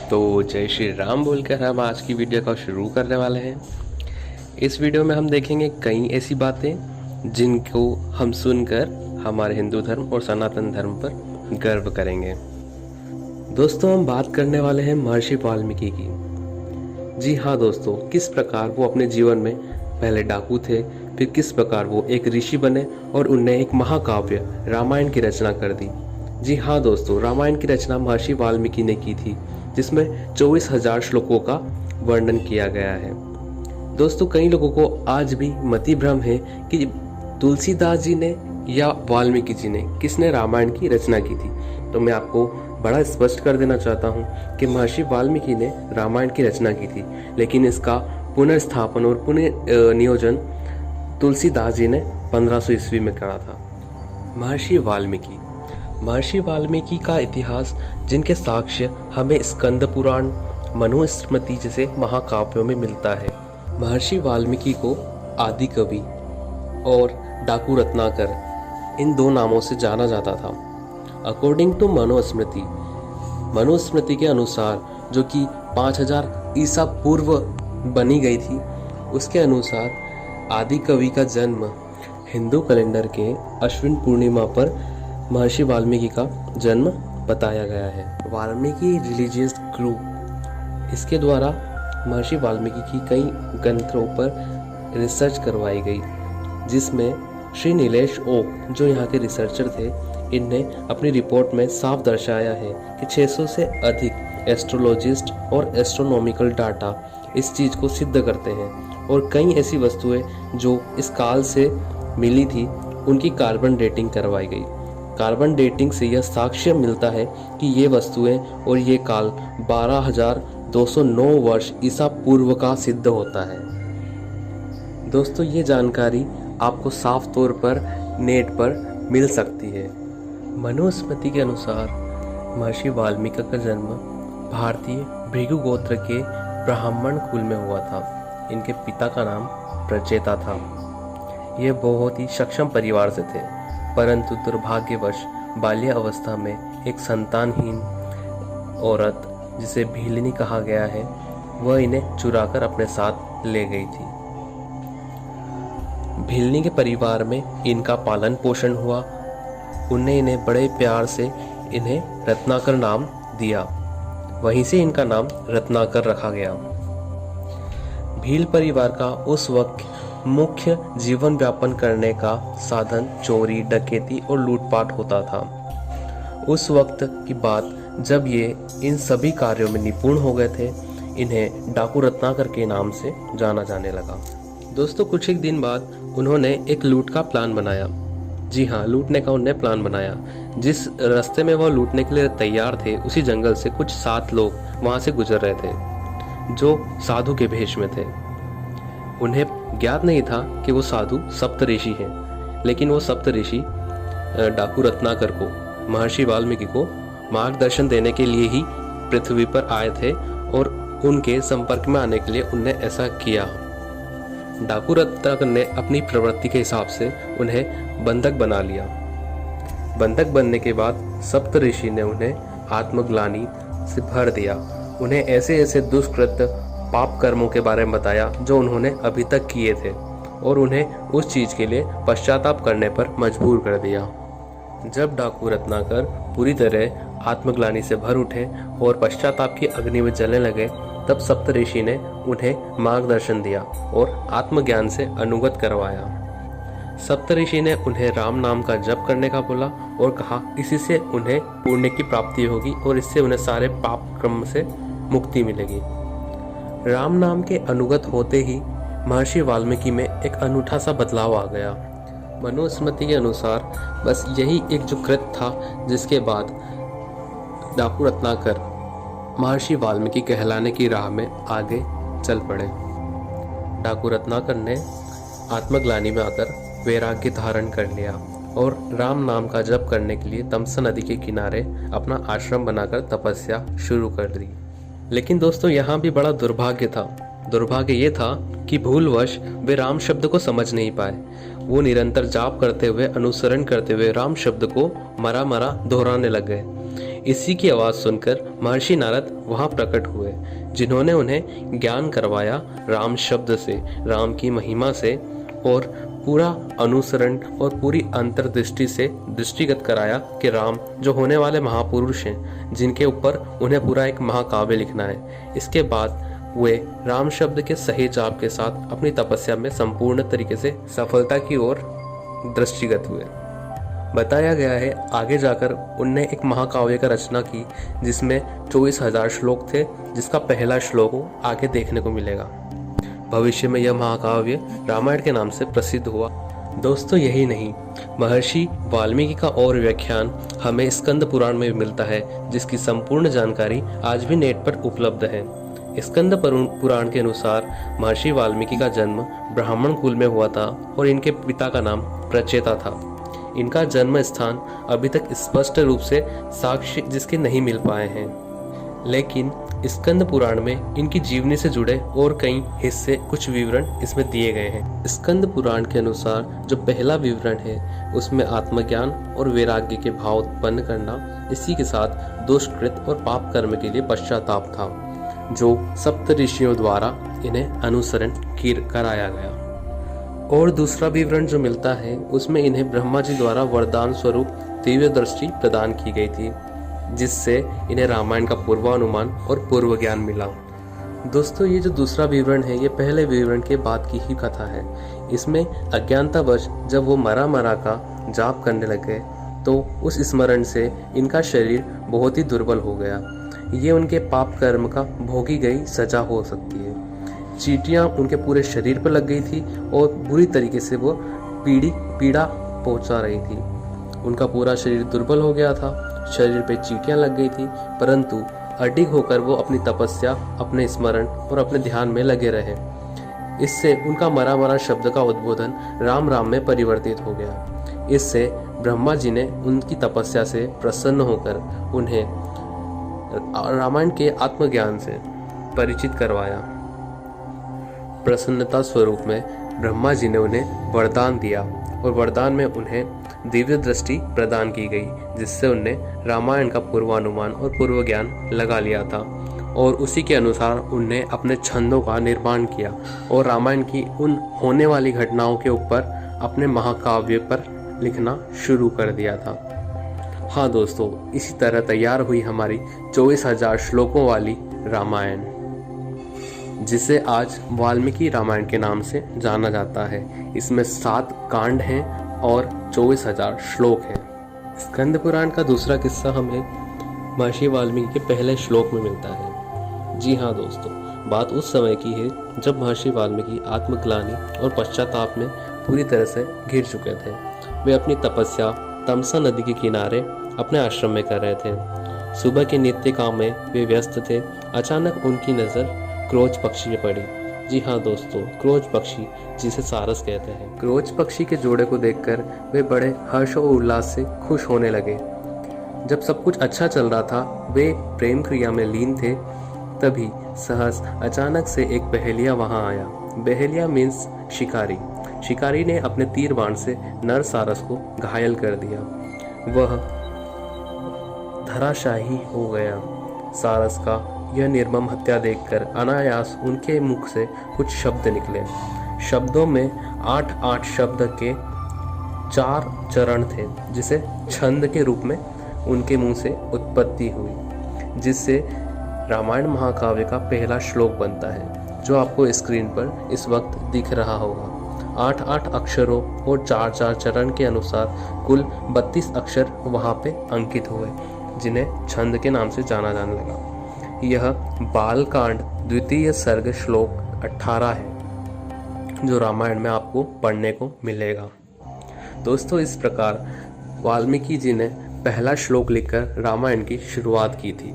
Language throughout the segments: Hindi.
तो जय श्री राम बोलकर हम आज की वीडियो को शुरू करने वाले हैं। इस वीडियो में हम देखेंगे कई ऐसी बातें जिनको हम सुनकर हमारे हिंदू धर्म और सनातन धर्म पर गर्व करेंगे। दोस्तों, हम बात करने वाले हैं महर्षि वाल्मीकि की। जी हाँ दोस्तों, किस प्रकार वो अपने जीवन में पहले डाकू थे, फिर किस प्रकार वो एक ऋषि बने और उनने एक महाकाव्य रामायण की रचना कर दी। जी हाँ दोस्तों, रामायण की रचना महर्षि वाल्मीकि ने की थी, जिसमें 24,000 श्लोकों का वर्णन किया गया है। दोस्तों, कई लोगों को आज भी मति भ्रम है कि तुलसीदास जी ने या वाल्मीकि जी ने किसने रामायण की रचना की थी। तो मैं आपको बड़ा स्पष्ट कर देना चाहता हूँ कि महर्षि वाल्मीकि ने रामायण की रचना की थी, लेकिन इसका पुनर्स्थापन और पुनः नियोजन तुलसीदास जी ने 1500 ईस्वी में करा था। महर्षि वाल्मीकि का इतिहास, जिनके साक्ष्य हमें स्कंद पुराण, मनुस्मृति जैसे महाकाव्यों में मिलता है। महर्षि वाल्मीकि को आदि कवि और डाकू रत्नाकर इन दो नामों से जाना जाता था। अकॉर्डिंग टू मनुस्मृति के अनुसार, जो कि 5000 ईसा पूर्व बनी गई थी, उसके अनुसार आदि कवि का जन्म हिंदू कैलेंडर के अश्विन पूर्णिमा पर महर्षि वाल्मीकि का जन्म बताया गया है। वाल्मीकि रिलीजियस ग्रुप, इसके द्वारा महर्षि वाल्मीकि की कई ग्रंथों पर रिसर्च करवाई गई, जिसमें श्री नीलेश ओक, जो यहाँ के रिसर्चर थे, इनने अपनी रिपोर्ट में साफ दर्शाया है कि 600 से अधिक एस्ट्रोलॉजिस्ट और एस्ट्रोनॉमिकल डाटा इस चीज़ को सिद्ध करते हैं, और कई ऐसी वस्तुएं जो इस काल से मिली थी उनकी कार्बन डेटिंग करवाई गई। कार्बन डेटिंग से यह साक्ष्य मिलता है कि ये वस्तुएं और ये काल 12,209 वर्ष ईसा पूर्व का सिद्ध होता है। दोस्तों, ये जानकारी आपको साफ तौर पर नेट पर मिल सकती है। मनुस्मृति के अनुसार महर्षि वाल्मीकि का जन्म भारतीय भृगु गोत्र के ब्राह्मण कुल में हुआ था। इनके पिता का नाम प्रचेता था। ये बहुत ही सक्षम परिवार से थे, परंतु दुर्भाग्यवश बाल्य अवस्था में एक संतानहीन औरत, जिसे भीलनी कहा गया है, वह इन्हें चुराकर अपने साथ ले गई थी। भीलनी के परिवार में इनका पालन पोषण हुआ। उन्हें इन्हें बड़े प्यार से इन्हें रत्नाकर नाम दिया। वहीं से इनका नाम रत्नाकर रखा गया। भील परिवार का उस वक्त मुख्य जीवन व्यापन करने का साधन चोरी, डकैती और लूटपाट होता था। उस वक्त की बात, जब ये इन सभी कार्यों में निपुण हो गए थे, इन्हें डाकू रत्नाकर के नाम से जाना जाने लगा। दोस्तों, कुछ एक दिन बाद उन्होंने एक लूट का प्लान बनाया। जी हाँ, लूटने का उन्होंने प्लान बनाया। जिस रास्ते में वह लूटने के लिए तैयार थे, उसी जंगल से कुछ 7 लोग वहाँ से गुजर रहे थे, जो साधु के भेष में थे। उन्हें ज्ञात नहीं था कि वो साधु सप्तऋषि हैं, लेकिन वो सप्तऋषि डाकू रत्नाकर को, महर्षि वाल्मीकि को मार्गदर्शन देने के लिए ही पृथ्वी पर आए थे, और उनके संपर्क में आने के लिए उन्हें ऐसा किया। डाकू रत्नाकर ने अपनी प्रवृत्ति के हिसाब से उन्हें बंधक बना लिया। बंधक बनने के बाद सप्तऋषि ने उन्हें आत्मग्लानि से भर दिया। उन्हें ऐसे ऐसे दुष्कृत्य, पाप कर्मों के बारे में बताया जो उन्होंने अभी तक किए थे, और उन्हें उस चीज़ के लिए पश्चाताप करने पर मजबूर कर दिया। जब डाकू रत्नाकर पूरी तरह आत्मग्लानि से भर उठे और पश्चाताप की अग्नि में जलने लगे, तब सप्तऋषि ने उन्हें मार्गदर्शन दिया और आत्मज्ञान से अनुगत करवाया। सप्तऋषि ने उन्हें राम नाम का जप करने का बोला और कहा, इसी से उन्हें पुण्य की प्राप्ति होगी और इससे उन्हें सारे पाप कर्म से मुक्ति मिलेगी। राम नाम के अनुगत होते ही महर्षि वाल्मीकि में एक अनूठा सा बदलाव आ गया। मनुस्मृति के अनुसार बस यही एक जो कृत्य था, जिसके बाद डाकू रत्नाकर महर्षि वाल्मीकि कहलाने की राह में आगे चल पड़े। डाकू रत्नाकर ने आत्मग्लानि में आकर वैराग्य धारण कर लिया और राम नाम का जप करने के लिए तमसा नदी के किनारे अपना आश्रम बनाकर तपस्या शुरू कर दी। लेकिन दोस्तों, यहाँ भी बड़ा दुर्भाग्य था। दुर्भाग्य ये था कि भूलवश वे राम शब्द को समझ नहीं पाए। वो निरंतर जाप करते हुए, अनुसरण करते हुए राम शब्द को मरा मरा दोहराने लग गए। इसी की आवाज़ सुनकर महर्षि नारद वहाँ प्रकट हुए, जिन्होंने उन्हें ज्ञान करवाया राम शब्द से, राम की महिमा से, और पूरा अनुसरण और पूरी अंतर्दृष्टि से दृष्टिगत कराया कि राम जो होने वाले महापुरुष हैं, जिनके ऊपर उन्हें पूरा एक महाकाव्य लिखना है। इसके बाद वे राम शब्द के सही जाप के साथ अपनी तपस्या में संपूर्ण तरीके से सफलता की ओर दृष्टिगत हुए। बताया गया है आगे जाकर उनने एक महाकाव्य का रचना की, जिसमें 24,000 श्लोक थे, जिसका पहला श्लोक आगे देखने को मिलेगा। भविष्य में यह महाकाव्य रामायण के नाम से प्रसिद्ध हुआ। दोस्तों यही नहीं, महर्षि वाल्मीकि का और व्याख्यान हमें स्कंद पुराण में मिलता है, जिसकी संपूर्ण जानकारी आज भी नेट पर उपलब्ध है। स्कंद पुराण के अनुसार महर्षि वाल्मीकि का जन्म ब्राह्मण कुल में हुआ था और इनके पिता का नाम प्रचेता था। इनका जन्म स्थान अभी तक स्पष्ट रूप से साक्ष्य जिसके नहीं मिल पाए हैं, लेकिन स्कंद पुराण में इनकी जीवनी से जुड़े और कई हिस्से, कुछ विवरण इसमें दिए गए हैं। स्कंद पुराण के अनुसार जो पहला विवरण है उसमें आत्मज्ञान और वैराग्य के भाव उत्पन्न करना, इसी के साथ दुष्कृत और पाप कर्म के लिए पश्चाताप था, जो सप्त ऋषियों द्वारा इन्हें अनुसरण कराया गया। और दूसरा विवरण जो मिलता है उसमें इन्हें ब्रह्मा जी द्वारा वरदान स्वरूप दिव्य दृष्टि प्रदान की गई थी, जिससे इन्हें रामायण का पूर्वानुमान और पूर्व ज्ञान मिला। दोस्तों ये जो दूसरा विवरण है ये पहले विवरण के बाद की ही कथा है। इसमें अज्ञानतावश जब वो मरा का जाप करने लगे तो उस स्मरण से इनका शरीर बहुत ही दुर्बल हो गया। ये उनके पाप कर्म का भोगी गई सजा हो सकती है। चींटियां उनके पूरे शरीर पर लग गई थी और बुरी तरीके से वो पीड़ा पहुंचा रही थी। उनका पूरा शरीर दुर्बल हो गया था, शरीर पे चींटियां लग गई थी, परंतु अडिग होकर वो अपनी तपस्या, अपने स्मरण और अपने ध्यान में लगे रहे। इससे उनका मरा शब्द का उद्बोधन राम राम में परिवर्तित हो गया। इससे ब्रह्मा जी ने उनकी तपस्या से प्रसन्न होकर उन्हें रामायण के आत्मज्ञान से परिचित करवाया। प्रसन्नता स्वरूप में ब्रह्मा जी ने उन्हें वरदान दिया और वरदान में उन्हें दिव्य दृष्टि प्रदान की गई, जिससे उनने रामायण का पूर्वानुमान और पूर्व ज्ञान लगा लिया था और उसी के अनुसार उनने अपने छंदों का निर्माण किया और रामायण की उन होने वाली घटनाओं के ऊपर अपने महाकाव्य पर लिखना शुरू कर दिया था। हाँ दोस्तों, इसी तरह तैयार हुई हमारी 24,000 श्लोकों वाली रामायण, जिसे आज वाल्मीकि रामायण के नाम से जाना जाता है। इसमें 7 कांड हैं और 24,000 श्लोक हैं। स्कंद पुराण का दूसरा किस्सा हमें महर्षि वाल्मीकि के पहले श्लोक में मिलता है। जी हाँ दोस्तों, बात उस समय की है जब महर्षि वाल्मीकि आत्मग्लानि और पश्चाताप में पूरी तरह से घिर चुके थे। वे अपनी तपस्या तमसा नदी के किनारे अपने आश्रम में कर रहे थे। सुबह के नित्य काम में वे व्यस्त थे। अचानक उनकी नज़र क्रोच पक्षी में पड़ी। जी हाँ दोस्तों, क्रोच पक्षी, जिसे सारस कहते हैं। क्रोच पक्षी के जोड़े को देखकर वे बड़े हर्ष और उल्लास से खुश होने लगे। जब सब कुछ अच्छा चल रहा था, वे प्रेम क्रिया में लीन थे, तभी सहस अचानक से एक बहेलिया वहां आया। बहेलिया मीन्स शिकारी। शिकारी ने अपने तीर बाण से नर सारस को घायल कर दिया। वह धराशाही हो गया। सारस का यह निर्मम हत्या देखकर अनायास उनके मुख से कुछ शब्द निकले। शब्दों में 8 शब्द के 4 चरण थे, जिसे छंद के रूप में उनके मुंह से उत्पत्ति हुई, जिससे रामायण महाकाव्य का पहला श्लोक बनता है, जो आपको स्क्रीन पर इस वक्त दिख रहा होगा। 8 अक्षरों और 4 चरण के अनुसार कुल 32 अक्षर वहाँ पे अंकित हुए, जिन्हें छंद के नाम से जाना जाने लगा। यह बालकांड द्वितीय सर्ग श्लोक 18 है, जो रामायण में आपको पढ़ने को मिलेगा। दोस्तों, इस प्रकार वाल्मीकि जी ने पहला श्लोक लिखकर रामायण की शुरुआत की थी।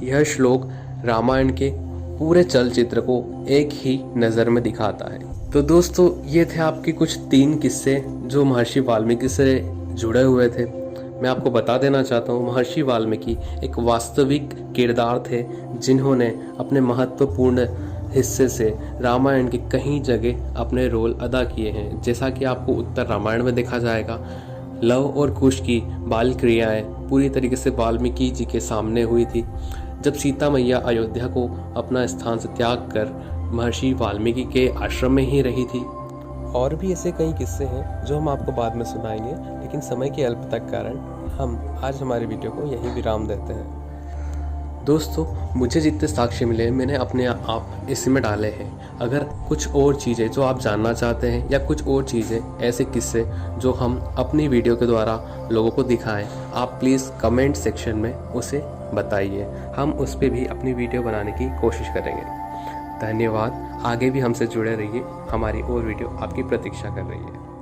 यह श्लोक रामायण के पूरे चलचित्र को एक ही नज़र में दिखाता है। तो दोस्तों, ये थे आपके कुछ 3 किस्से जो महर्षि वाल्मीकि से जुड़े हुए थे। मैं आपको बता देना चाहता हूँ, महर्षि वाल्मीकि एक वास्तविक किरदार थे, जिन्होंने अपने महत्वपूर्ण हिस्से से रामायण की कई जगह अपने रोल अदा किए हैं। जैसा कि आपको उत्तर रामायण में देखा जाएगा, लव और कुश की बाल क्रियाएं पूरी तरीके से वाल्मीकि जी के सामने हुई थी, जब सीता मैया अयोध्या को अपना स्थान से त्याग कर महर्षि वाल्मीकि के आश्रम में ही रही थी। और भी ऐसे कई किस्से हैं जो हम आपको बाद में सुनाएंगे, लेकिन समय की अल्पता के कारण हम आज हमारी वीडियो को यहीं विराम देते हैं। दोस्तों, मुझे जितने साक्ष्य मिले मैंने अपने आप इसमें डाले हैं। अगर कुछ और चीज़ें जो आप जानना चाहते हैं या कुछ और चीज़ें ऐसे किस्से जो हम अपनी वीडियो के द्वारा लोगों को दिखाएं, आप प्लीज़ कमेंट सेक्शन में उसे बताइए। हम उस पर भी अपनी वीडियो बनाने की कोशिश करेंगे। धन्यवाद। आगे भी हमसे जुड़े रहिए, हमारी और वीडियो आपकी प्रतीक्षा कर रही है।